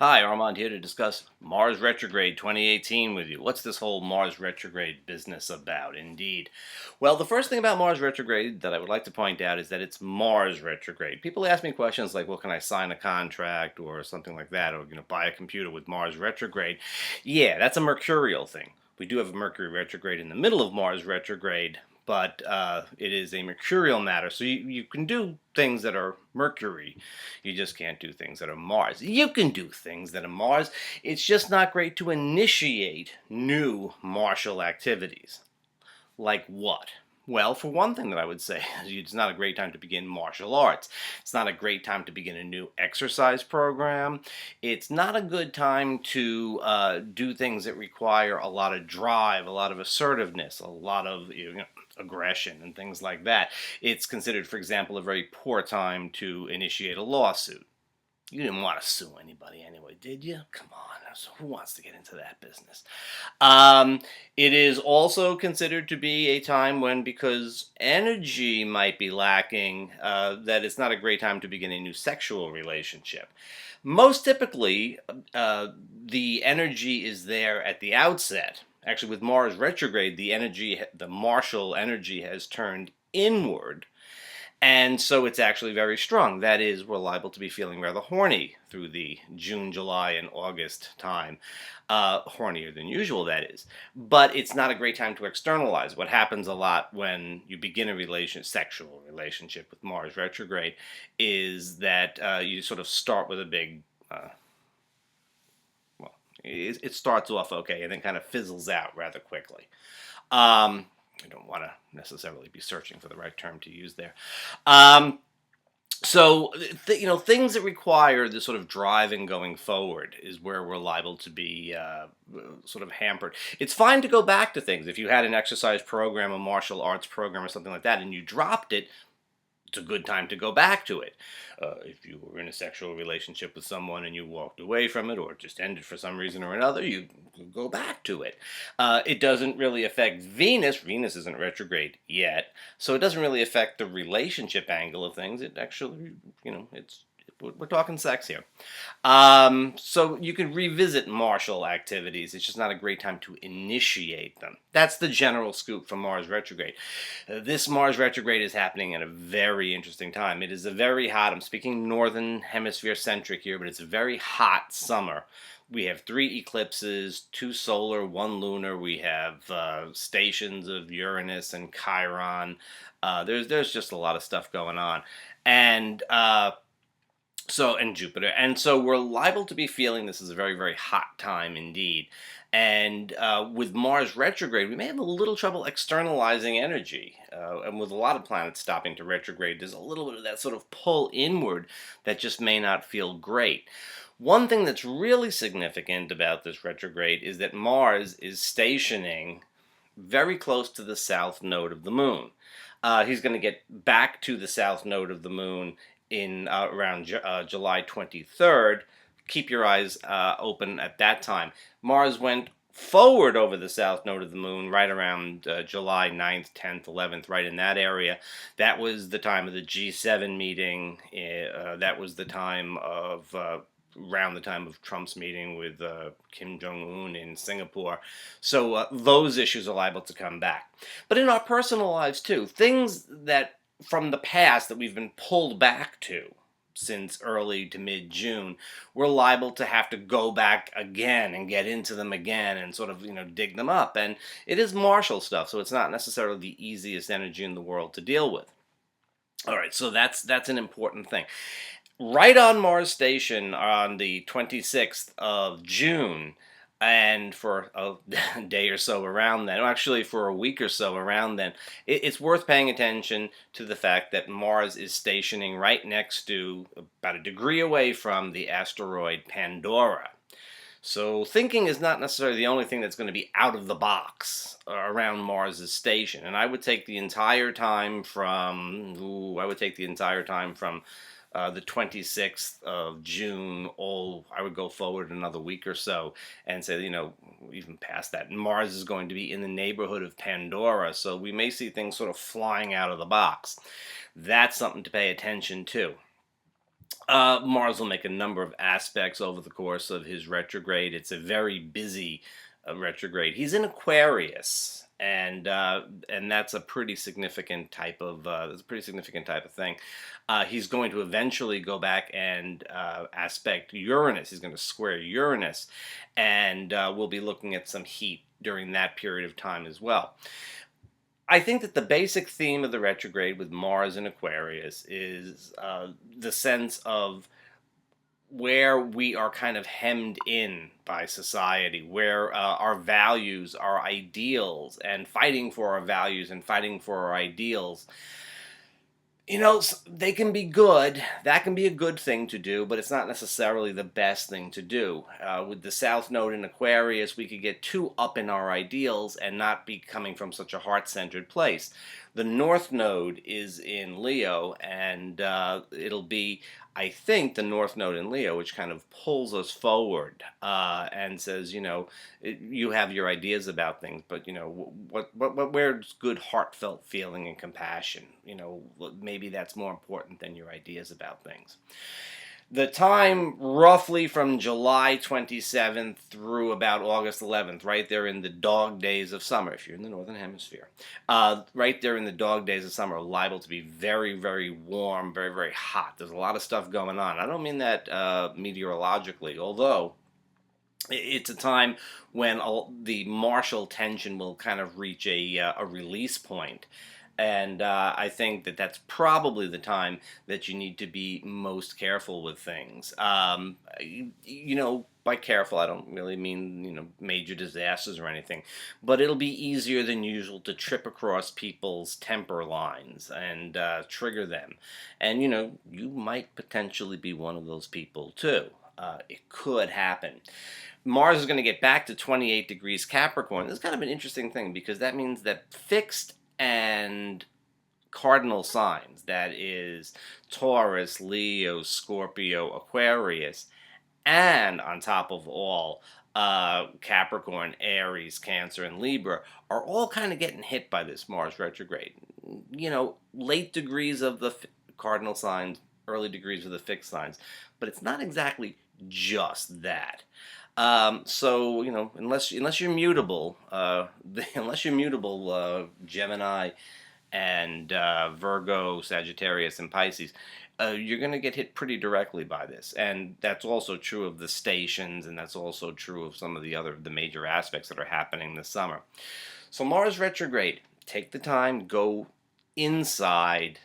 Hi, Armand here to discuss Mars Retrograde 2018 with you. What's this whole Mars Retrograde business about, indeed? Well, the first thing about Mars Retrograde that I would like to point out is that it's Mars Retrograde. People ask me questions like, well, can I sign a contract or something like that, or buy a computer with Mars Retrograde? Yeah, that's a mercurial thing. We do have a Mercury retrograde in the middle of Mars retrograde, but it is a mercurial matter. So you can do things that are Mercury. You just can't do things that are Mars. You can do things that are Mars. It's just not great to initiate new martial activities. Like what? Well, for one thing that I would say, it's not a great time to begin martial arts. It's not a great time to begin a new exercise program. It's not a good time to do things that require a lot of drive, a lot of assertiveness, a lot of aggression and things like that. It's considered, for example, a very poor time to initiate a lawsuit. You didn't want to sue anybody anyway, did you? Come on. So who wants to get into that business? Um, it is also considered to be a time when, because energy might be lacking, that it's not a great time to begin a new sexual relationship. Most typically, the energy is there at the outset. Actually, with Mars retrograde, the martial energy has turned inward, and so it's actually very strong. That is, we're liable to be feeling rather horny through the June, July, and August time. Hornier than usual, that is. But it's not a great time to externalize. What happens a lot when you begin a sexual relationship with Mars retrograde is that you sort of start with a big, well, it starts off okay and then kind of fizzles out rather quickly. I don't want to necessarily be searching for the right term to use there. Um, things that require this sort of driving going forward is where we're liable to be sort of hampered. It's fine to go back to things. If you had an exercise program, a martial arts program, or something like that, and you dropped it, it's a good time to go back to it. If you were in a sexual relationship with someone and you walked away from it or just ended for some reason or another, you go back to it. It doesn't really affect Venus. Venus isn't retrograde yet, so it doesn't really affect the relationship angle of things. It actually, it's we're talking sex here. So you can revisit martial activities. It's just not a great time to initiate them. That's the general scoop for Mars retrograde. This Mars retrograde is happening at a very interesting time. It is a very hot, I'm speaking northern hemisphere centric here, but it's a very hot summer. We have 3 eclipses, 2 solar, 1 lunar. We have stations of Uranus and Chiron. There's just a lot of stuff going on. And and Jupiter. And so we're liable to be feeling this is a very, very hot time indeed. And with Mars retrograde, we may have a little trouble externalizing energy. And with a lot of planets stopping to retrograde, there's a little bit of that sort of pull inward that just may not feel great. One thing that's really significant about this retrograde is that Mars is stationing very close to the south node of the moon. He's going to get back to the south node of the moon in around July 23rd. Keep your eyes open at that time. Mars went forward over the south node of the moon right around July 9th, 10th, 11th, right in that area. That was the time of the G7 meeting. That was the time of around the time of Trump's meeting with Kim Jong-un in Singapore. So those issues are liable to come back. But in our personal lives too, things that from the past that we've been pulled back to since early to mid-June, we're liable to have to go back again and get into them again and sort of, dig them up. And it is martial stuff, so it's not necessarily the easiest energy in the world to deal with. All right, so that's an important thing. Right on Mars Station on the 26th of June, and for a day or so around then, actually for a week or so around then, it's worth paying attention to the fact that Mars is stationing right next to, about a degree away from, the asteroid Pandora. So thinking is not necessarily the only thing that's going to be out of the box around Mars's station. And I would take the entire time from, the 26th of June, I would go forward another week or so and say, even past that, Mars is going to be in the neighborhood of Pandora, so we may see things sort of flying out of the box. That's something to pay attention to. Mars will make a number of aspects over the course of his retrograde. It's a very busy retrograde. He's in Aquarius, and that's a pretty significant type of thing. He's going to eventually go back and aspect Uranus. He's going to square Uranus, and we'll be looking at some heat during that period of time as well. I think that the basic theme of the retrograde with Mars in Aquarius is the sense of where we are kind of hemmed in by society, where our values, our ideals, and fighting for our values and fighting for our ideals, they can be good. That can be a good thing to do, but it's not necessarily the best thing to do. With the South Node in Aquarius, we could get too up in our ideals and not be coming from such a heart-centered place. The North Node is in Leo, and it'll be, I think, the North Node in Leo, which kind of pulls us forward and says, you have your ideas about things, but where's good heartfelt feeling and compassion? Maybe that's more important than your ideas about things. The time roughly from July 27th through about August 11th, right there in the dog days of summer, if you're in the Northern Hemisphere, right there in the dog days of summer, are liable to be very, very warm, very, very hot. There's a lot of stuff going on. I don't mean that meteorologically, although it's a time when the martial tension will kind of reach a release point. And I think that that's probably the time that you need to be most careful with things. By careful, I don't really mean, major disasters or anything. But it'll be easier than usual to trip across people's temper lines and trigger them. And, you might potentially be one of those people, too. It could happen. Mars is going to get back to 28 degrees Capricorn. This is kind of an interesting thing because that means that fixed and cardinal signs, that is Taurus, Leo, Scorpio, Aquarius, and on top of all, Capricorn, Aries, Cancer, and Libra are all kind of getting hit by this Mars retrograde. Late degrees of the cardinal signs, early degrees of the fixed signs, but it's not exactly just that. So unless you're mutable, Gemini and Virgo, Sagittarius, and Pisces, you're going to get hit pretty directly by this, and that's also true of the stations, and that's also true of some of the major aspects that are happening this summer. So Mars retrograde, take the time, go inside.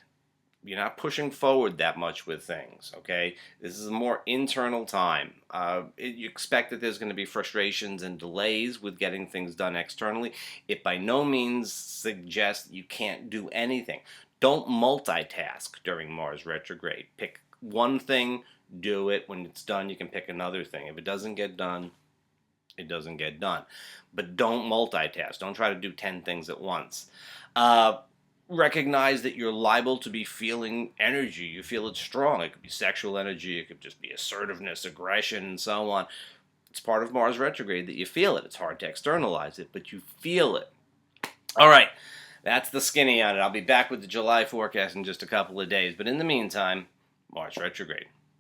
You're not pushing forward that much with things, okay? This is a more internal time. You expect that there's going to be frustrations and delays with getting things done externally. It by no means suggests you can't do anything. Don't multitask during Mars retrograde. Pick one thing, do it. When it's done, you can pick another thing. If it doesn't get done, it doesn't get done. But don't multitask. Don't try to do 10 things at once. Recognize that you're liable to be feeling energy. You feel it's strong. It could be sexual energy. It could just be assertiveness, aggression, and so on. It's part of Mars retrograde that you feel it. It's hard to externalize it, but you feel it. All right. That's the skinny on it. I'll be back with the July forecast in just a couple of days. But in the meantime, Mars retrograde.